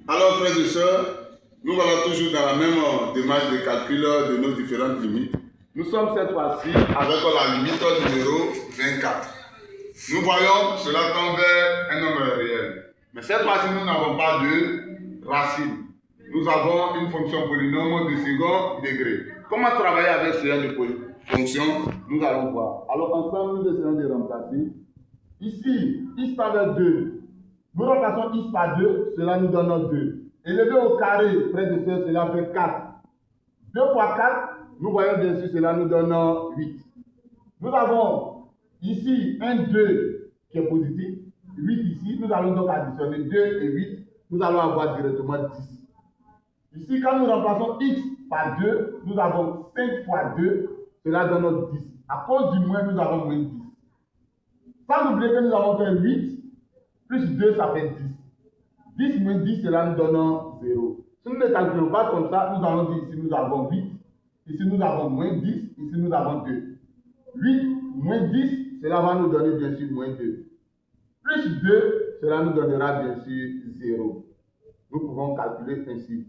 Alors, frères et sœurs, nous voilà toujours dans la même démarche de calcul de nos différentes limites. Nous sommes cette fois-ci avec la limite numéro 24. Nous voyons cela tend vers un nombre réel. Mais cette fois-ci, nous n'avons pas de racine. Nous avons une fonction polynôme de second degré. Comment travailler avec ce genre de fonction? Nous allons voir. Alors, ensemble, nous essayons de remplacer. Ici, x par 2. Nous remplaçons x par 2, cela nous donne 2. Élevé au carré, frères et sœurs, cela fait 4. 2 fois 4, nous voyons bien sûr, cela nous donne 8. Nous avons ici un 2 qui est positif, 8 ici. Nous allons donc additionner 2 et 8. Nous allons avoir directement 10. Ici, quand nous remplaçons x par 2, nous avons 5 fois 2, cela donne 10. À cause du moins, nous avons moins 10. Sans oublier que nous avons fait 8, plus 2, ça fait 10. 10 moins 10, cela nous donne 0. Si nous ne calculons pas comme ça, nous allons dire ici nous avons 8, ici nous avons moins 10, ici nous avons 2. 8 moins 10, cela va nous donner bien sûr moins 2. Plus 2, cela nous donnera bien sûr 0. Nous pouvons calculer ainsi.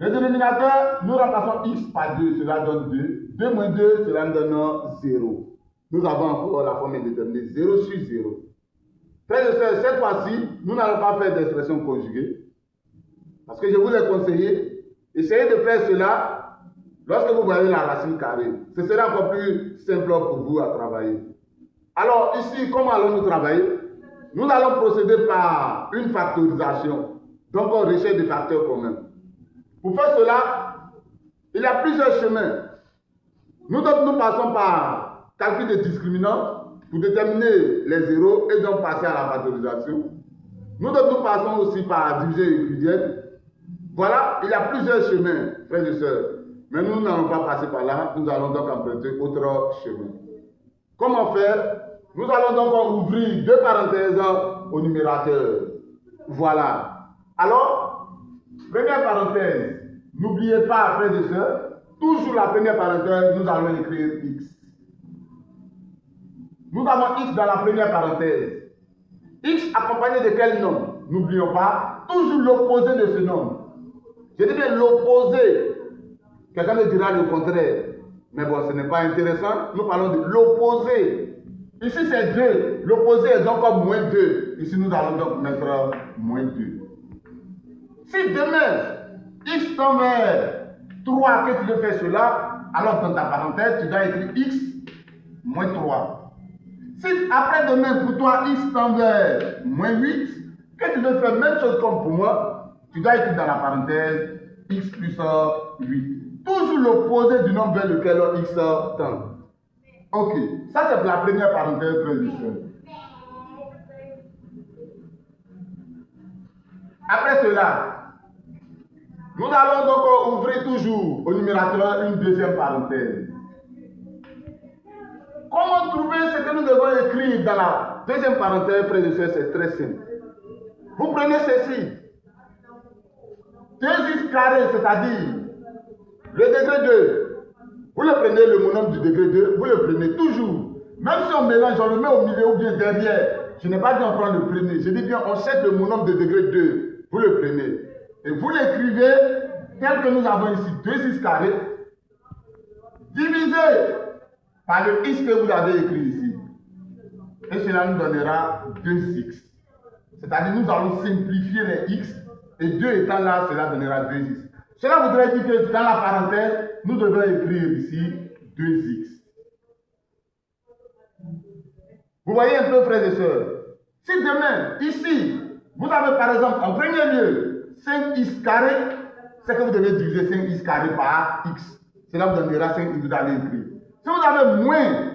Le dénominateur, nous remplaçons x par 2, cela donne 2. 2 moins 2, cela nous donne 0. Nous avons encore la forme indéterminée, 0 sur 0. Frères et sœurs, cette fois-ci, nous n'allons pas faire d'expression conjuguée. Parce que je vous l'ai conseillé, essayez de faire cela lorsque vous voyez la racine carrée. Ce sera encore plus simple pour vous à travailler. Alors ici, comment allons-nous travailler? Nous allons procéder par une factorisation. Donc on recherche des facteurs communs. Pour faire cela, il y a plusieurs chemins. Nous passons par calcul des discriminants pour déterminer les zéros et donc passer à la factorisation. Nous passons aussi par diviser euclidienne. Voilà, il y a plusieurs chemins, frères et sœurs. Mais nous n'allons pas passer par là, nous allons donc emprunter autre chemin. Comment faire? Nous allons donc ouvrir deux parenthèses au numérateur. Voilà. Alors, première parenthèse, n'oubliez pas, frères et sœurs, toujours la première parenthèse, nous allons écrire x. Nous avons x dans la première parenthèse. X accompagné de quel nombre? N'oublions pas, toujours l'opposé de ce nombre. Je dis bien l'opposé. Quelqu'un me dira le contraire. Mais bon, ce n'est pas intéressant. Nous parlons de l'opposé. Ici, c'est 2. L'opposé est donc comme moins 2. Ici, nous allons donc mettre moins 2. Si demain, x tend vers 3, que tu veux faire cela, alors dans ta parenthèse, tu dois écrire x moins 3. Si après-demain, pour toi, x tend vers moins 8, que tu veux faire même chose comme pour moi, tu dois écrire dans la parenthèse x plus 8. Toujours l'opposé du nombre vers lequel x tend. Ok, ça c'est pour la première parenthèse prévisionnelle. Après cela, nous allons donc ouvrir toujours au numérateur une deuxième parenthèse. Comment trouver ce que nous devons écrire dans la deuxième parenthèse, frères et sœurs? C'est très simple. Vous prenez ceci. 2x carré, c'est-à-dire le degré 2. Vous le prenez, le monome du degré 2, vous le prenez toujours. Même si on mélange, on le met au milieu ou bien derrière. Je n'ai pas dit on prend le premier. Je dis bien on cherche le monome de degré 2. Vous le prenez. Et vous l'écrivez tel que nous avons ici, 2x carré, divisé par le x que vous avez écrit ici. Et cela nous donnera 2x. C'est-à-dire nous allons simplifier les x. Et 2 étant là, cela donnera 2x. Cela voudrait dire que dans la parenthèse, nous devons écrire ici 2x. Vous voyez un peu, frères et sœurs? Si demain, ici, vous avez par exemple en premier lieu 5x carré, c'est que vous devez diviser 5x carré par x. Cela vous donnera 5 que vous allez écrire. Si vous avez moins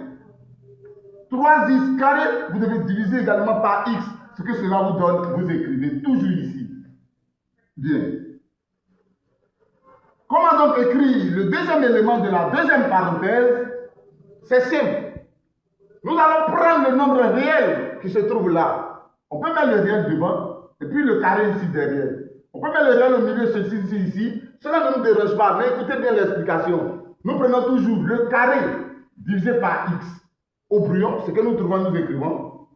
3x carré, vous devez diviser également par x. Ce que cela vous donne, vous écrivez toujours ici. Bien. Comment donc écrire le deuxième élément de la deuxième parenthèse? C'est simple. Nous allons prendre le nombre réel qui se trouve là. On peut mettre le réel devant et puis le carré ici derrière. On peut mettre le réel au milieu, ceci, ici. Cela ne nous dérange pas, mais écoutez bien l'explication. Nous prenons toujours le carré divisé par x. Au brouillon, ce que nous trouvons, nous écrivons.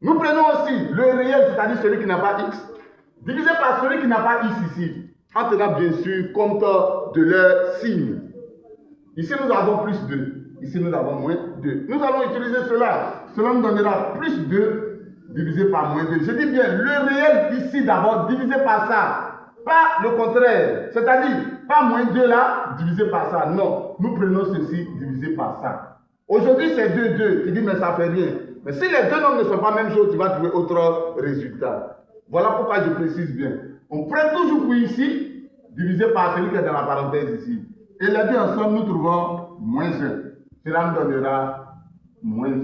Nous prenons aussi le réel, c'est-à-dire celui qui n'a pas x. divisé par celui qui n'a pas x ici, en tenant bien sûr compte de leur signe. Ici, nous avons plus 2. Ici, nous avons moins 2. Nous allons utiliser cela. Cela nous donnera plus 2 divisé par moins 2. Je dis bien le réel ici d'abord divisé par ça. Pas le contraire. C'est-à-dire, pas moins 2 là, divisé par ça. Non. Nous prenons ceci divisé par ça. Aujourd'hui, c'est 2, 2. Tu dis, mais ça fait rien. Mais si les deux nombres ne sont pas la même chose, tu vas trouver autre résultat. Voilà pourquoi je précise bien. On prend toujours pour ici, divisé par celui qui est dans la parenthèse ici. Et les deux ensemble, nous trouvons moins 1. Cela nous donnera moins 1.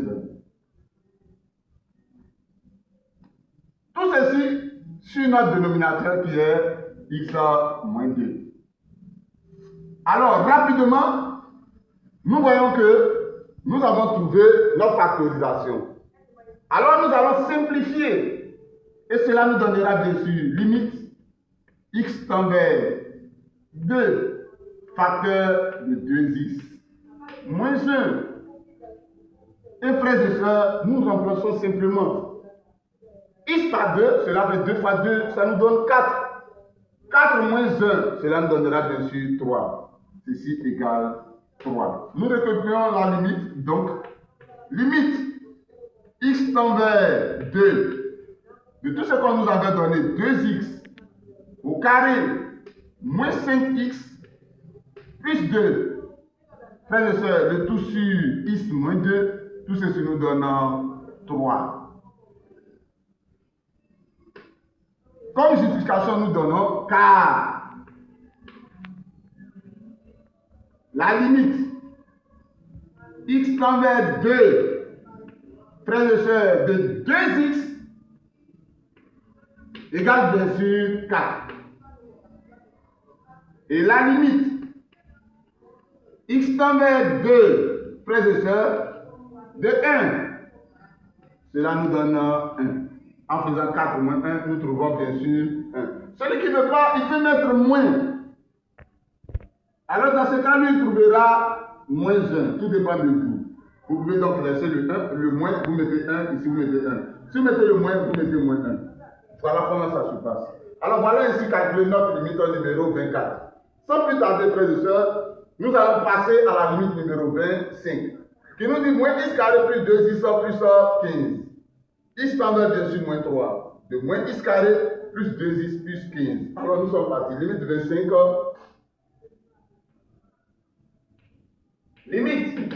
Tout ceci sur notre dénominateur qui est x moins 2. Alors, rapidement, nous voyons que nous avons trouvé notre factorisation. Alors, nous allons simplifier. Et cela nous donnera bien sûr limite x tend vers 2 facteur de 2x moins 1. Et frères et sœurs, nous remplaçons simplement x par 2, cela fait 2 fois 2, ça nous donne 4. 4 moins 1, cela nous donnera bien sûr 3. Ceci égale 3. Nous récupérons la limite, donc limite x tend vers 2 de tout ce qu'on nous avait donné, 2x au carré moins 5x plus 2. Frères et sœurs, le tout sur x moins 2, tout ceci nous donne 3. Comme justification, nous donnons car la limite x tend vers 2, frères et sœurs, de 2x égale bien sûr 4. Et la limite x tend vers 2, frères et sœurs, de 1, cela nous donne 1. En faisant 4 moins 1, nous trouvons bien sûr 1. Celui qui ne veut pas, il peut mettre moins. Alors dans ce cas, lui, il trouvera moins 1. Tout dépend de vous. Vous pouvez donc laisser le 1, le moins, vous mettez 1, ici vous mettez 1. Si vous mettez le moins, vous mettez moins 1. Voilà comment ça se passe. Alors voilà ici calculer notre limite au numéro 24. Sans plus tarder, frères et sœurs, nous allons passer à la limite numéro 25. Qui nous dit moins x carré plus 2x plus 15. X tend vers bien sûr moins 3. De moins x carré plus 2x plus 15. Alors nous sommes partis. Limite 25. Limite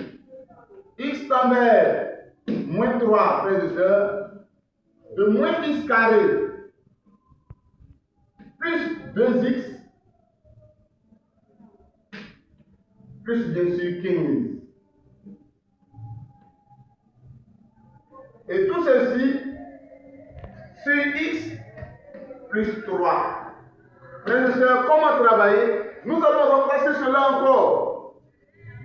x tend vers moins 3, frères et sœurs. De moins x carré plus 2x plus bien sûr 15. Et tout ceci sur x plus 3. Frères et sœurs, comment travailler? Nous allons remplacer cela encore.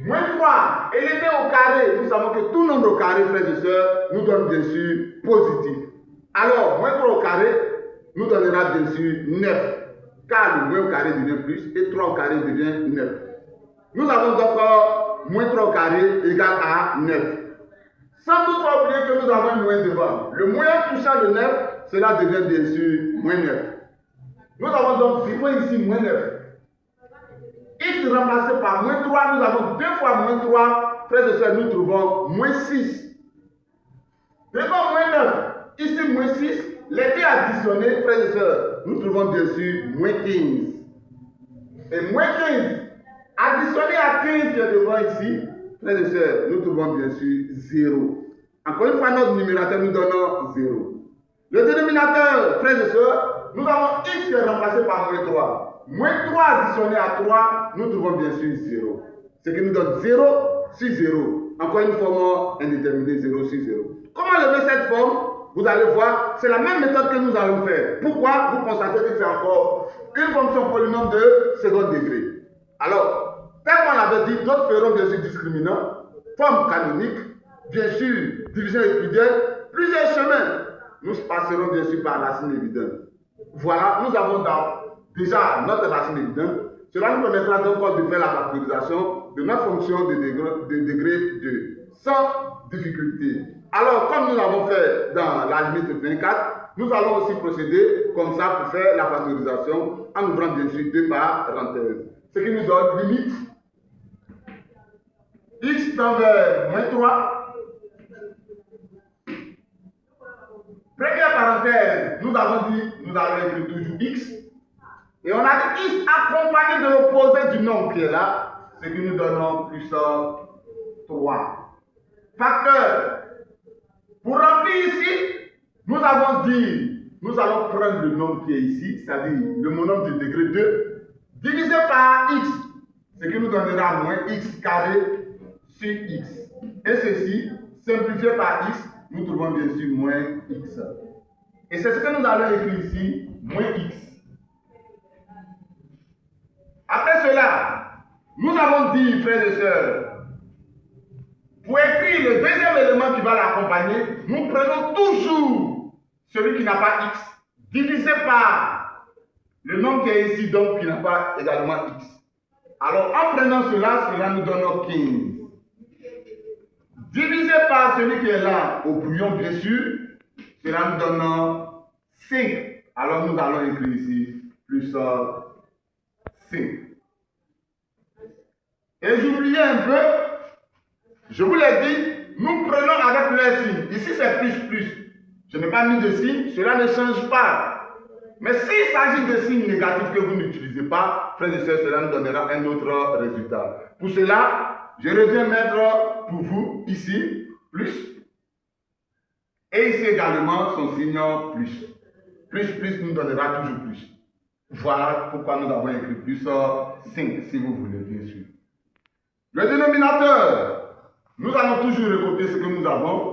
Moins 3 élevé au carré. Nous savons que tout nombre au carré, frères et sœurs, nous donne bien sûr positif. Alors, moins 3 au carré nous donnera bien sûr 9. Car le moins au carré devient plus et 3 au carré devient 9. Nous avons donc moins 3 au carré égale à 9. Sans toutefois oublier que nous avons un moins devant. Le moins touchant le 9, cela devient bien sûr moins 9. Nous avons donc ici moins 9. X remplacé par moins 3, nous avons 2 fois moins 3. Frères et sœurs, nous trouvons moins 6. Devant moins 9, ici moins 6. Les deux additionnés, frères et sœurs, nous trouvons bien sûr moins 15. Et moins 15, additionné à 15 qui est devant ici, frères et sœurs, nous trouvons bien sûr 0. Encore une fois, notre numérateur nous donne 0. Le dénominateur, frères et sœurs, nous avons x qui est remplacé par moins 3. Moins 3 additionné à 3, nous trouvons bien sûr 0. Ce qui nous donne 0 sur 0. Encore une forme indéterminée, 0 sur 0. Comment lever cette forme? Vous allez voir, c'est la même méthode que nous allons faire. Pourquoi? Vous constatez que c'est encore une fonction polynôme de second degré. Alors, tel qu'on l'avait dit, d'autres feront bien sûr discriminant, forme canonique, bien sûr division euclidienne, plusieurs chemins. Nous passerons bien sûr par racine évidente. Voilà, nous avons déjà notre racine évidente. Cela nous permettra donc de faire la factorisation de notre fonction de degré 2 sans difficulté. Alors, comme nous l'avons fait dans la limite 24, nous allons aussi procéder comme ça pour faire la factorisation en ouvrant bien sûr 2 parenthèses. Ce qui nous donne limite x tend vers moins 3. Première parenthèse, nous avons dit, nous allons écrire toujours x. Et on a dit x accompagné de l'opposé du nombre qui est là, ce qui nous donne plus 3. Facteur. Pour remplir ici, nous avons dit, nous allons prendre le nombre qui est ici, c'est-à-dire le monombre du degré 2, divisé par x, ce qui nous donnera moins x carré sur x. Et ceci, simplifié par x, nous trouvons bien sûr moins x. Et c'est ce que nous allons écrire ici, moins x. Après cela, nous avons dit, frères et sœurs, pour écrire le deuxième élément qui va l'accompagner, nous prenons toujours celui qui n'a pas x, divisé par le nombre qui est ici, donc qui n'a pas également x. Alors, en prenant cela, cela nous donne 15. Divisé par celui qui est là, au brouillon, bien sûr, cela nous donne 5. Alors, nous allons écrire ici, plus 5. Et j'oubliais un peu, je vous l'ai dit, nous prenons avec le signe. Ici, c'est plus. Je n'ai pas mis de signe, cela ne change pas. Mais s'il s'agit de signes négatifs que vous n'utilisez pas, frères et sœurs, cela nous donnera un autre résultat. Pour cela, je reviens mettre pour vous ici, plus. Et ici également, son signe plus. Plus nous donnera toujours plus. Voilà pourquoi nous avons écrit plus 5, si vous voulez, bien sûr. Le dénominateur, nous allons toujours recopier ce que nous avons,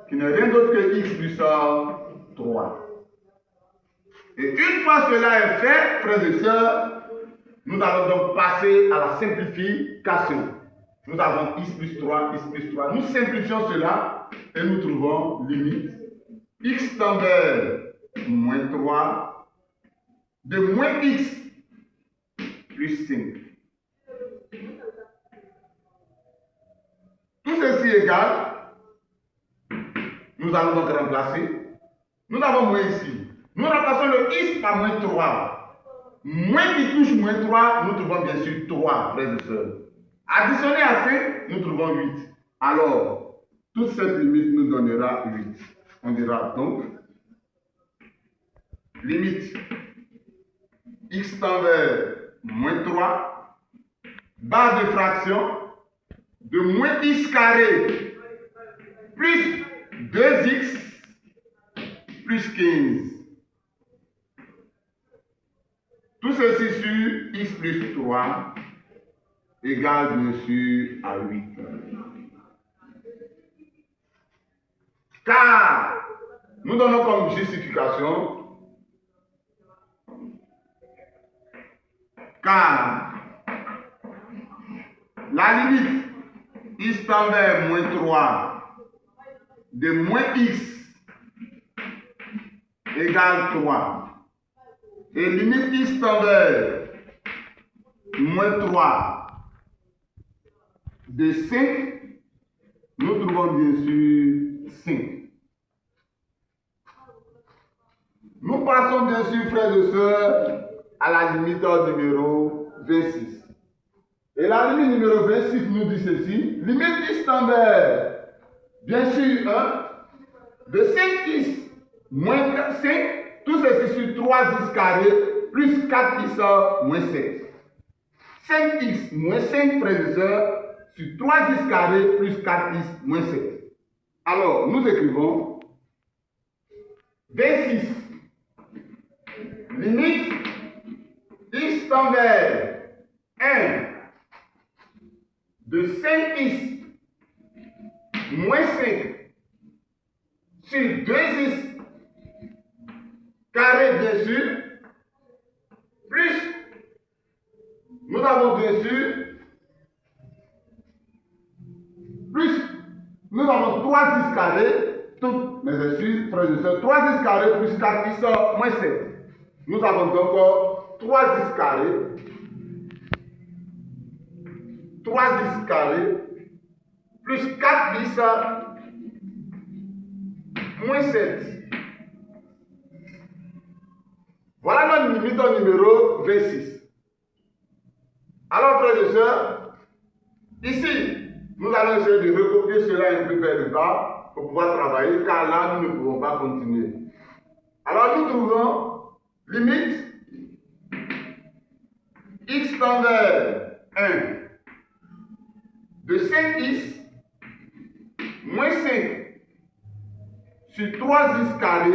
qui n'est rien d'autre que x plus 3. Et une fois cela est fait, frères et sœurs, nous allons donc passer à la simplification. Nous avons x plus 3, x plus 3. Nous simplifions cela et nous trouvons limite x tend vers moins 3 de moins x plus 5. Tout ceci égal, nous allons donc remplacer. Nous avons moins ici. Nous remplaçons le x par moins 3. Moins qui touche moins 3, nous trouvons bien sûr 3, frères et sœurs. Additionné à 5, nous trouvons 8. Alors, toute cette limite nous donnera 8. On dira donc, limite x tend vers moins 3, barre de fraction, de moins x carré plus 2x plus 15. Tout ceci sur x plus 3 égale bien sûr à 8. Car nous donnons comme justification, car la limite x tend vers moins 3 de moins x égale 3. Et limite x tend vers moins 3 de 5, nous trouvons bien sûr 5. Nous passons bien sûr, frères et sœurs, à la limite numéro 26. Et la limite numéro 26 nous dit ceci. Limite x tend vers, bien sûr, 1, de 5x moins 5, tout ceci sur 3x carré, plus 4x moins 7. 5x moins 5, frères et sœurs, sur 3x carré, plus 4x moins 7. Alors, nous écrivons 26. Limite x tend vers 1 de 5x moins 5 sur 2x carré, bien sûr, plus, nous avons bien sûr, plus, nous avons 3x carré, toutes mes excuses, frères et sœurs, 3x carré plus 4x moins 7. Nous avons donc 3x carré, 3x carré, plus 4x moins 7. limite au numéro 26. Alors, frères et sœurs, ici, nous allons essayer de recopier cela un peu vers le bas pour pouvoir travailler, car là, nous ne pouvons pas continuer. Alors, nous trouvons limite x tend vers 1 de 5x moins 5 sur 3x carré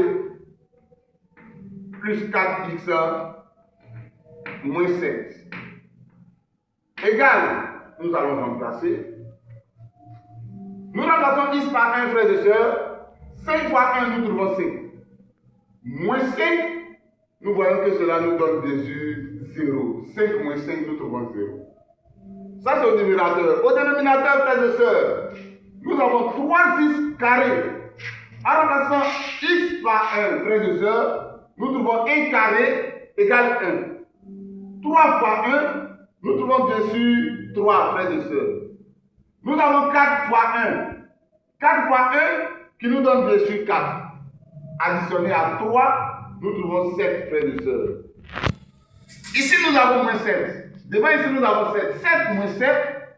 plus 4x moins 7 égale, nous allons remplacer. Nous remplaçons x par 1, frères et sœurs. 5 fois 1, nous trouvons 5. Moins 5, nous voyons que cela nous donne bien sûr 0. 5 moins 5, nous trouvons 0. Ça, c'est au numérateur. Au dénominateur, frères et sœurs, nous avons 3x carré. En remplaçant x par 1, frères et sœurs, nous trouvons 1 carré égale 1. 3 fois 1, nous trouvons bien sûr 3, frères et sœurs. Nous avons 4 fois 1. 4 fois 1 qui nous donne bien sûr 4. Additionné à 3, nous trouvons 7, frères et sœurs. Ici, nous avons moins 7. Devant ici, nous avons 7. 7 moins 7,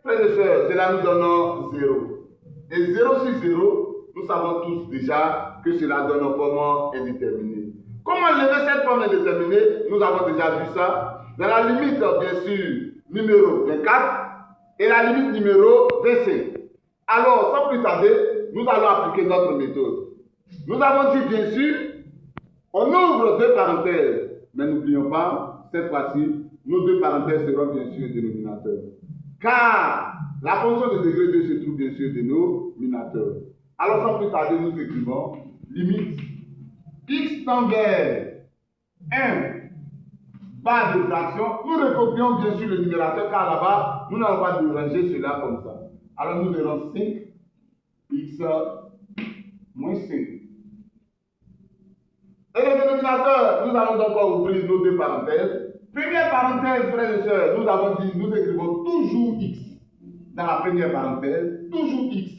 frères et sœurs, cela nous donne 0. Et 0 sur 0, nous savons tous déjà que cela donne une forme indéterminée. Comment lever cette forme indéterminée? Nous avons déjà vu ça. Dans la limite, bien sûr, numéro 24 et la limite numéro 25. Alors, sans plus tarder, nous allons appliquer notre méthode. Nous avons dit, bien sûr, on ouvre deux parenthèses. Mais n'oublions pas, cette fois-ci, nos deux parenthèses seront bien sûr dénominateurs. Car la fonction de degré 2 se trouve bien sûr dénominateur. Alors, sans plus tarder, nous écrivons limite x tend vers 1 barre de fraction. Nous recopions bien sûr le numérateur, car là-bas, nous n'allons pas déranger cela comme ça. Alors, nous verrons 5x moins 5. Et le dénominateur, nous allons donc ouvrir nos deux parenthèses. Première parenthèse, frères et sœurs, nous avons dit, nous écrivons toujours x. Dans la première parenthèse, toujours x.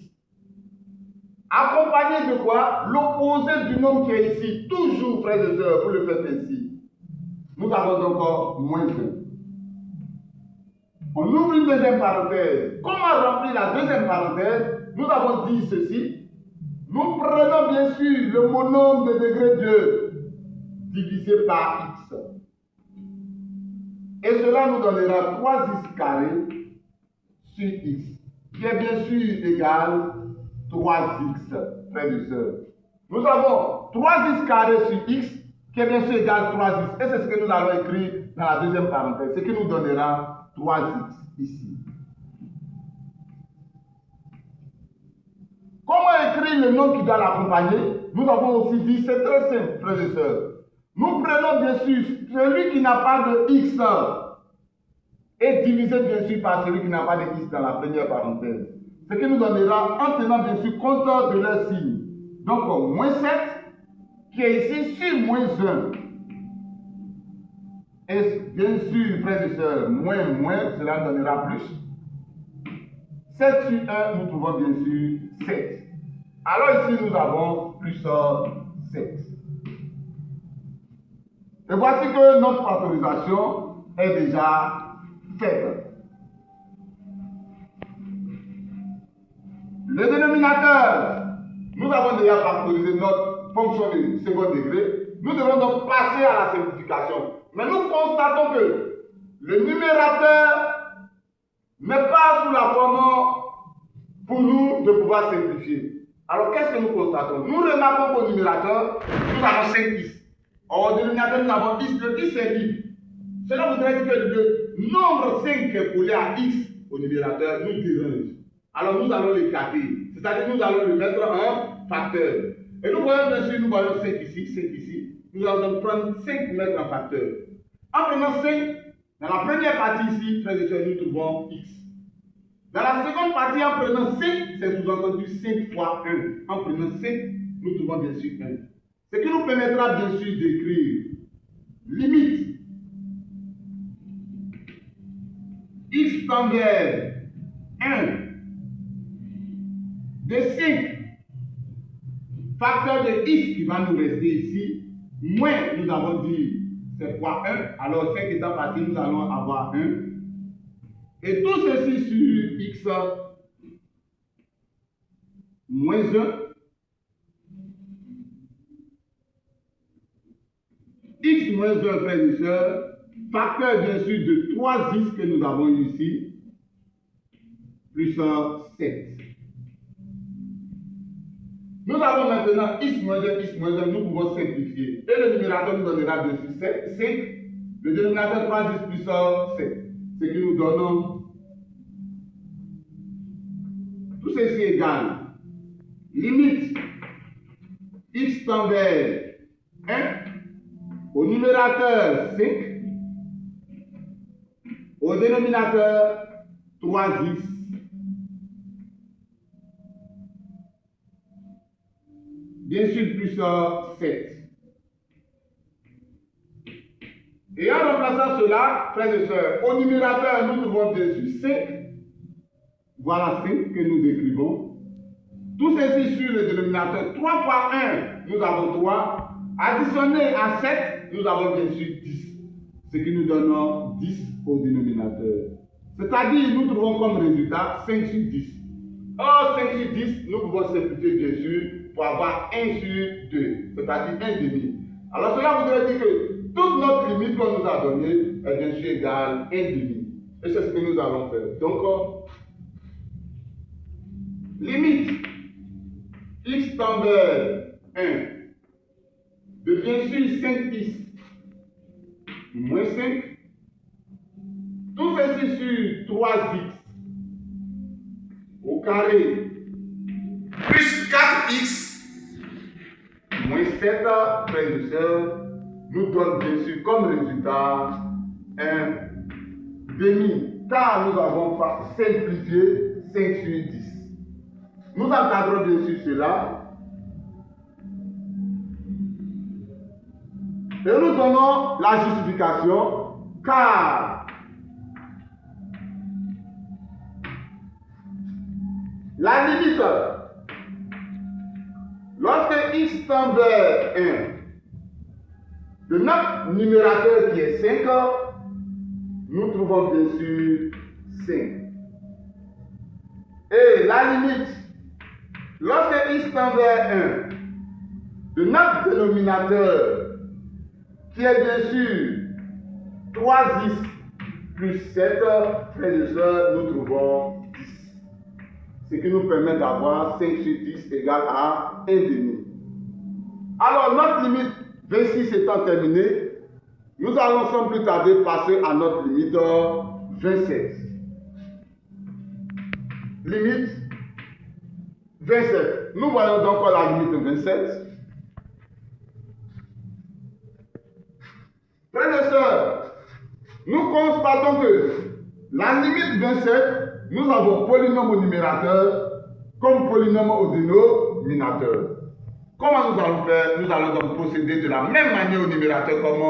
Accompagné de quoi? L'opposé du nombre qui est ici. Toujours, frères et sœurs, vous le faites ainsi. Nous avons donc moins 1. On ouvre une deuxième parenthèse. Comment remplir la deuxième parenthèse? Nous avons dit ceci. Nous prenons bien sûr le monôme de degré 2 divisé par x. Et cela nous donnera 3x carré sur x, qui est bien sûr égal 3x, frères et sœurs. Nous avons 3x carré sur x, qui est bien sûr égal 3x. Et c'est ce que nous allons écrire dans la deuxième parenthèse, ce qui nous donnera 3x ici. Comment écrire le nom qui doit l'accompagner? Nous avons aussi dit, c'est très simple, frères et sœurs. Nous prenons bien sûr celui qui n'a pas de x et divisé bien sûr par celui qui n'a pas de x dans la première parenthèse. Ce qui nous donnera, en tenant bien sûr compte de leur signe. Donc, moins 7, qui est ici sur moins 1. Et bien sûr, frères et sœurs, moins, cela donnera plus. 7 sur 1, nous trouvons bien sûr 7. Alors ici, nous avons plus 7. Et voici que notre factorisation est déjà faite. Le dénominateur, nous avons déjà factorisé notre fonction de second degré. Nous devons donc passer à la simplification. Mais nous constatons que le numérateur n'est pas sous la forme pour nous de pouvoir simplifier. Alors qu'est-ce que nous constatons? Nous remarquons qu'au numérateur, nous avons 5x. Au dénominateur, nous avons x. Le x est libre. Cela voudrait dire que le nombre 5 qui est collé à x au numérateur nous dérange. Alors nous allons l'écarter. C'est-à-dire nous allons le mettre en facteur. Et nous voyons bien sûr, nous voyons 5 ici, 5 ici. Nous allons donc prendre 5 pour mettre en facteur. En prenant 5, dans la première partie ici, frères et sœurs, nous trouvons x. Dans la seconde partie, en prenant 5, c'est sous-entendu 5 fois 1. En prenant 5, nous trouvons bien sûr 1. Ce qui nous permettra bien sûr d'écrire limite x tend vers 1 de 5 facteur de x qui va nous rester ici, moins nous avons dit c'est fois 1. Alors 5 étant parti, nous allons avoir 1. Et tout ceci sur x moins 1. X moins 1, frères et sœurs, facteur bien sûr de 3x que nous avons ici, plus 7. Nous avons maintenant x moins 1, nous pouvons simplifier. Et le numérateur nous donnera bien sûr 5. Le dénominateur 3x plus 7. Ce qui nous donne tout ceci égal. Limite x tend vers 1. Au numérateur 5, au dénominateur 3x. Bien sûr, plus 7. Et en remplaçant cela, frères et sœurs, au numérateur, nous trouvons bien sûr 5. Voilà 5 que nous écrivons. Tout ceci sur le dénominateur 3 fois 1, nous avons 3. Additionné à 7, nous avons bien sûr 10. Ce qui nous donne 10 au dénominateur. C'est-à-dire, nous trouvons comme résultat 5 sur 10. Or, 5 sur 10, nous pouvons simplifier bien sûr pour avoir 1 sur 2, c'est-à-dire 1 demi. Alors, cela voudrait dire que toute notre limite qu'on nous a donnée est bien sûr égale 1 demi. Et c'est ce que nous allons faire. Donc, limite x tend vers 1 de bien sûr 5x moins 5. Tout ceci sur 3x au carré plus 4x moins 7, frères et sœurs, nous donne bien sûr comme résultat 1 demi, car nous avons simplifié 5 sur 10. Nous encadrons bien sûr cela et nous donnons la justification, car la limite, lorsque x tend vers 1, de notre numérateur qui est 5, nous trouvons bien sûr 5. Et la limite, lorsque x tend vers 1, de notre dénominateur qui est bien sûr 3x plus 7, frères et sœurs, nous trouvons 10. Ce qui nous permet d'avoir 5 sur 10 égale à 1 demi. Alors, notre limite 26 étant terminée, nous allons sans plus tarder passer à notre limite 27. Limite 27. Nous voyons donc la limite 27. Frères et sœurs, nous constatons que la limite 27, nous avons polynôme au numérateur comme polynôme au dénominateur. Comment nous allons faire? Nous allons donc procéder de la même manière au numérateur comme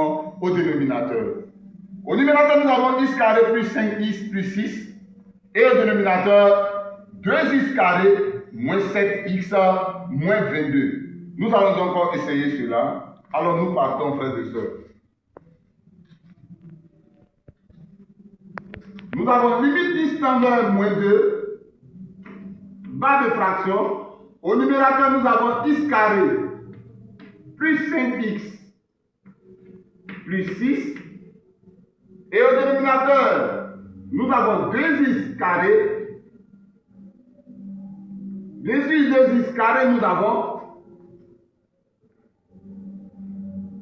au dénominateur. Au numérateur, nous avons x carré plus 5x plus 6. Et au dénominateur, 2x carré moins 7x moins 22. Nous allons donc essayer cela. Alors nous partons, frères et sœurs. Nous avons limite x tend vers moins 2, bas de fraction. Au numérateur, nous avons x carré plus 5x plus 6. Et au dénominateur, nous avons 2x carré. Bien sûr, 2x carré, nous avons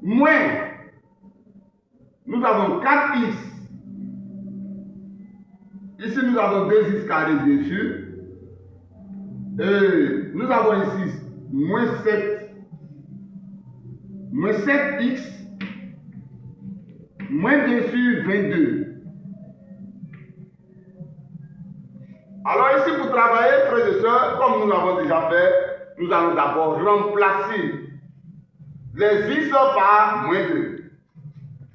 moins. Nous avons 4x. Ici, nous avons 2x carré, bien sûr. Et nous avons ici moins 7. Moins 7x. Moins, bien sûr, 22. Alors ici, pour travailler, frères et sœurs, comme nous l'avons déjà fait, nous allons d'abord remplacer les x par moins 2.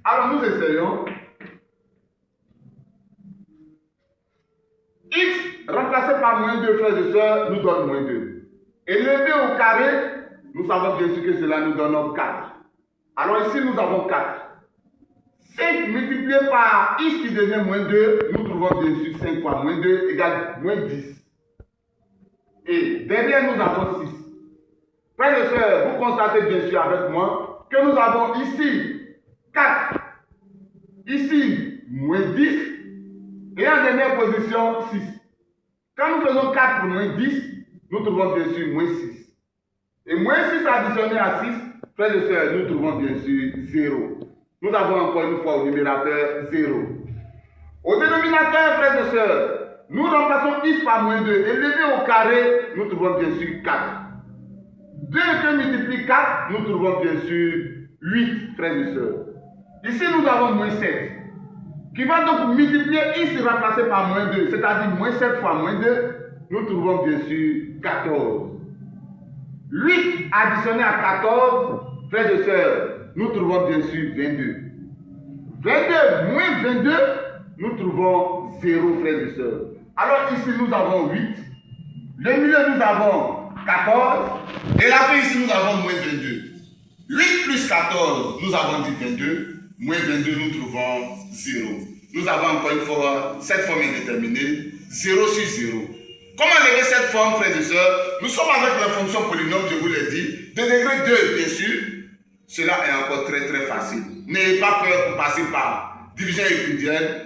Alors nous essayons. X remplacé par moins 2, frères et sœurs, nous donne moins 2. Élevé au carré, nous savons bien sûr que cela nous donne 4. Alors ici, nous avons 4. multiplié par x qui devient moins 2, nous trouvons bien sûr 5 fois moins 2 égale moins 10. Et derrière, nous avons 6. Frères et sœurs, vous constatez bien sûr avec moi que nous avons ici 4, ici moins 10, et en dernière position 6. Quand nous faisons 4 pour moins 10, nous trouvons bien sûr moins 6. Et moins 6 additionné à 6, frères et sœurs, nous trouvons bien sûr 0. Nous avons encore une fois au numérateur 0. Au dénominateur, frères et sœurs, nous remplaçons x par moins 2. Élevé au carré, nous trouvons bien sûr 4. 2 que multiplie 4, nous trouvons bien sûr 8, frères et sœurs. Ici, nous avons moins 7. Qui va donc multiplier x remplacé par moins 2, c'est-à-dire moins 7 fois moins 2, nous trouvons bien sûr 14. 8 additionné à 14, frères et sœurs, nous trouvons bien sûr 22. 22 moins 22, nous trouvons 0, frères et sœurs. Alors ici, nous avons 8. Le milieu, nous avons 14. Et la fin, ici, nous avons moins 22. 8 plus 14, nous avons dit 22. Moins 22, nous trouvons 0. Nous avons encore une fois cette forme indéterminée, 0 sur 0. Comment lever cette forme, frères et sœurs? Nous sommes avec la fonction polynôme, je vous l'ai dit, de degré 2, bien sûr. Cela est encore très très facile. N'ayez pas peur pour passer par division euclidienne,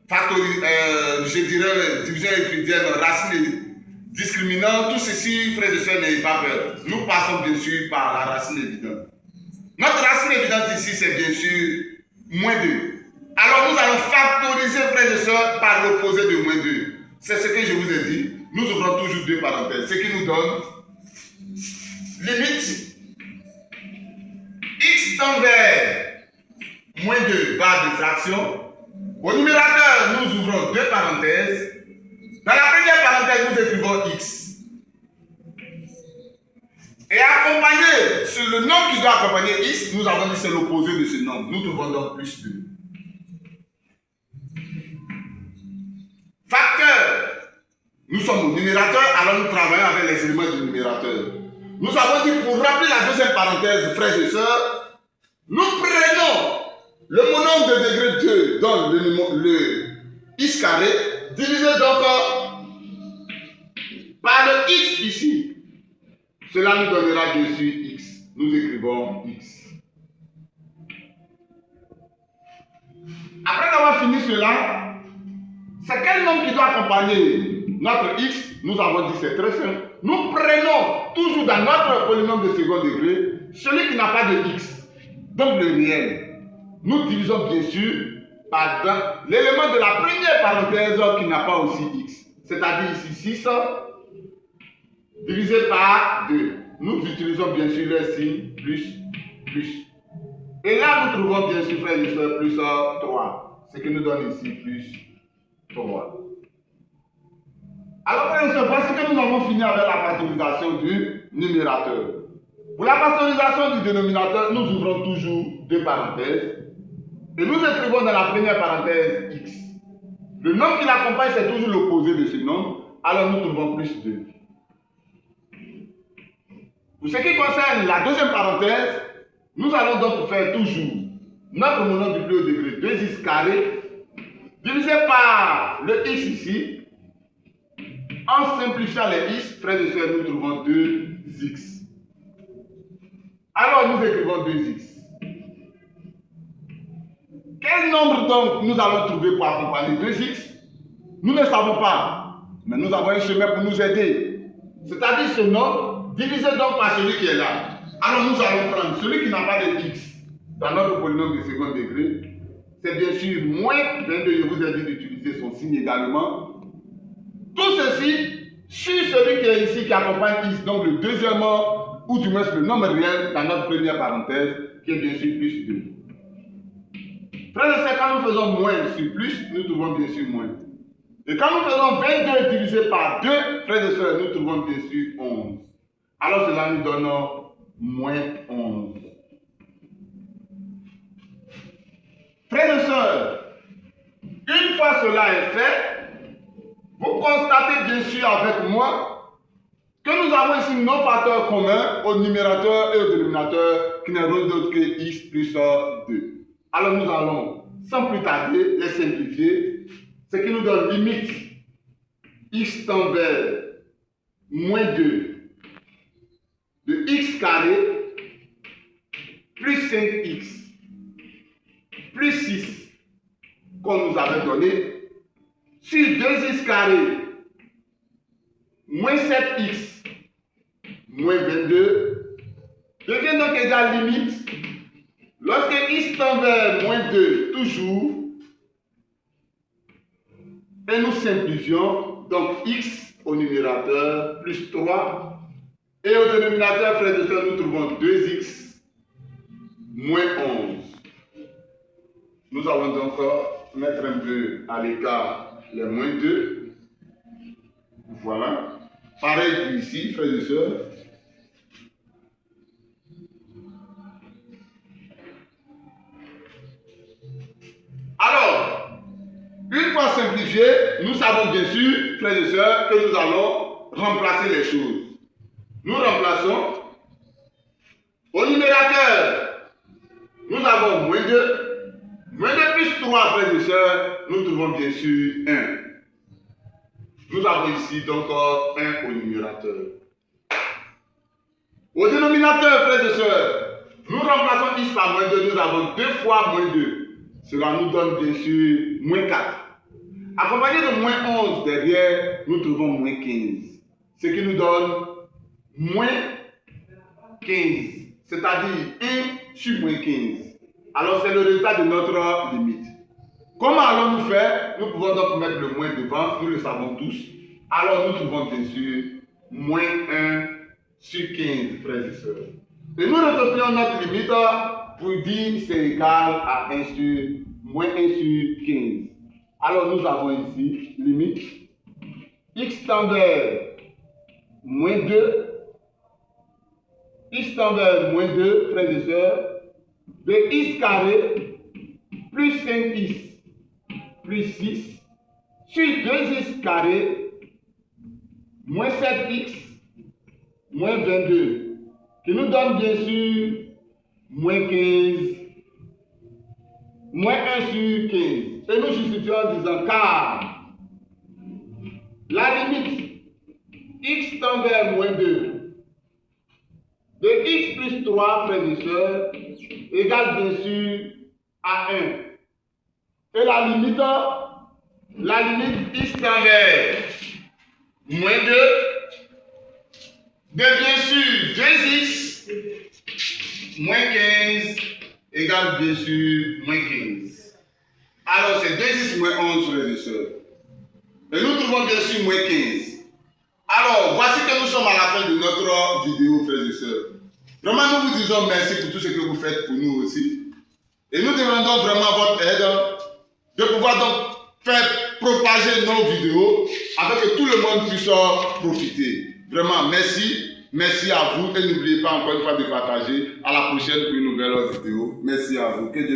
je dirais division euclidienne, racine discriminante, tout ceci, frères et sœurs, n'ayez pas peur. Nous passons bien sûr par la racine évidente. Notre racine évidente ici, c'est bien sûr moins 2. Alors nous allons factoriser, frères et sœurs, par l'opposé de moins 2. C'est ce que je vous ai dit. Nous ouvrons toujours deux parenthèses. Ce qui nous donne limite x tend vers moins 2 barre de fraction. Au numérateur, nous ouvrons deux parenthèses. Dans la première parenthèse, nous écrivons x. Et accompagné sur le nombre qui doit accompagner x, nous avons dit c'est l'opposé de ce nombre. Nous trouvons donc plus 2. Facteur. Nous sommes au numérateur, alors nous travaillons avec les éléments du numérateur. Nous avons dit pour remplir la deuxième parenthèse, frères et sœurs, nous prenons le monombre de degré 2, donc le x carré, divisé donc par le x ici. Cela nous donnera 2 sur x. Nous écrivons x. Après avoir fini cela, c'est quel nombre qui doit accompagner notre x? Nous avons dit c'est très simple. Nous prenons toujours dans notre polynôme de second degré celui qui n'a pas de x, donc le réel. Nous divisons bien sûr par l'élément de la première parenthèse qui n'a pas aussi x. C'est-à-dire ici 6 divisé par 2. Nous utilisons bien sûr le signe plus. Et là nous trouvons bien sûr, frères et sœurs, plus 3. Ce qui nous donne ici plus 3. Alors, frères et sœurs, voici que nous avons fini avec la factorisation du numérateur. Pour la factorisation du dénominateur, nous ouvrons toujours deux parenthèses. Et nous écrivons dans la première parenthèse x. Le nombre qui l'accompagne, c'est toujours l'opposé de ce nombre. Alors, nous trouvons plus 2. Pour ce qui concerne la deuxième parenthèse, nous allons donc faire toujours notre monombre du plus haut degré, 2x carré, divisé par le x ici. En simplifiant les x, frères et sœurs, nous trouvons 2x. Alors nous écrivons 2x. Quel nombre donc nous allons trouver pour accompagner 2x? Nous ne savons pas, mais nous avons un chemin pour nous aider. C'est-à-dire ce nombre divisé donc par celui qui est là. Alors nous allons prendre celui qui n'a pas de x dans notre polynôme de second degré. C'est bien sûr moins 22, je vous ai dit d'utiliser son signe également. Tout ceci sur celui qui est ici, qui accompagne x, donc le deuxième, ou du moins le nombre réel dans notre première parenthèse, qui est bien sûr plus 2. Frères et sœurs, quand nous faisons moins sur plus, nous trouvons bien sûr moins. Et quand nous faisons 22 divisé par 2, frères et sœurs, nous trouvons bien sûr 11. Alors cela nous donne moins 11. Frères et sœurs, une fois cela est fait, vous constatez bien sûr avec moi que nous avons ici nos facteurs communs au numérateur et au dénominateur qui n'est rien d'autre que x plus 2. Alors nous allons sans plus tarder, les simplifier, ce qui nous donne limite x tend vers moins 2 de x carré plus 5x plus 6 qu'on nous avait donné sur 2x carré moins 7x moins 22 devient donc égal limite lorsque x tend vers moins 2 toujours et nous simplifions donc x au numérateur plus 3 et au dénominateur, frères et sœurs, nous trouvons 2x moins 11. Nous allons donc mettre un peu à l'écart les moins 2. Voilà. Pareil ici, frères et sœurs. Alors, une fois simplifié, nous savons bien sûr, frères et sœurs, que nous allons remplacer les choses. Nous remplaçons au numérateur, nous avons moins 2. Moins 2 plus 3, frères et sœurs, nous trouvons bien sûr 1. Nous avons ici donc 1 au numérateur. Au dénominateur, frères et sœurs, nous remplaçons x par moins 2, nous avons 2 fois moins 2. Cela nous donne bien sûr moins 4. Accompagné de moins 11 derrière, nous trouvons moins 15. Ce qui nous donne moins 15. C'est-à-dire 1 sur moins 15. Alors c'est le résultat de notre limite. Comment allons-nous faire? Nous pouvons donc mettre le moins devant, nous le savons tous. Alors nous trouvons bien sûr moins 1 sur 15, frères et sœurs. Et nous recopions notre limite pour dire c'est égal à 1 sur moins 1 sur 15. Alors nous avons ici limite x tend vers moins 2, x tend vers moins 2, frères et sœurs, de x carré plus 5x plus 6 sur 2x carré moins 7x moins 22 qui nous donne bien sûr moins 15 moins 1 sur 15. Et nous justifions en disant car la limite x tend vers moins 2 de x plus 3, frères et sœurs, égale bien sûr à 1. Et la limite x tend vers moins 2 de bien sûr 2x moins 15 égale bien sûr moins 15. Alors c'est 2x moins 11, frères et sœurs. Et nous trouvons bien sûr moins 15. Alors, voici que nous sommes à la fin de notre vidéo, frères et sœurs. Vraiment, nous vous disons merci pour tout ce que vous faites pour nous aussi. Et nous demandons vraiment votre aide de pouvoir donc faire propager nos vidéos afin que tout le monde puisse profiter. Vraiment, merci. Merci à vous. Et n'oubliez pas encore une fois de partager. À la prochaine pour une nouvelle vidéo. Merci à vous. Que Dieu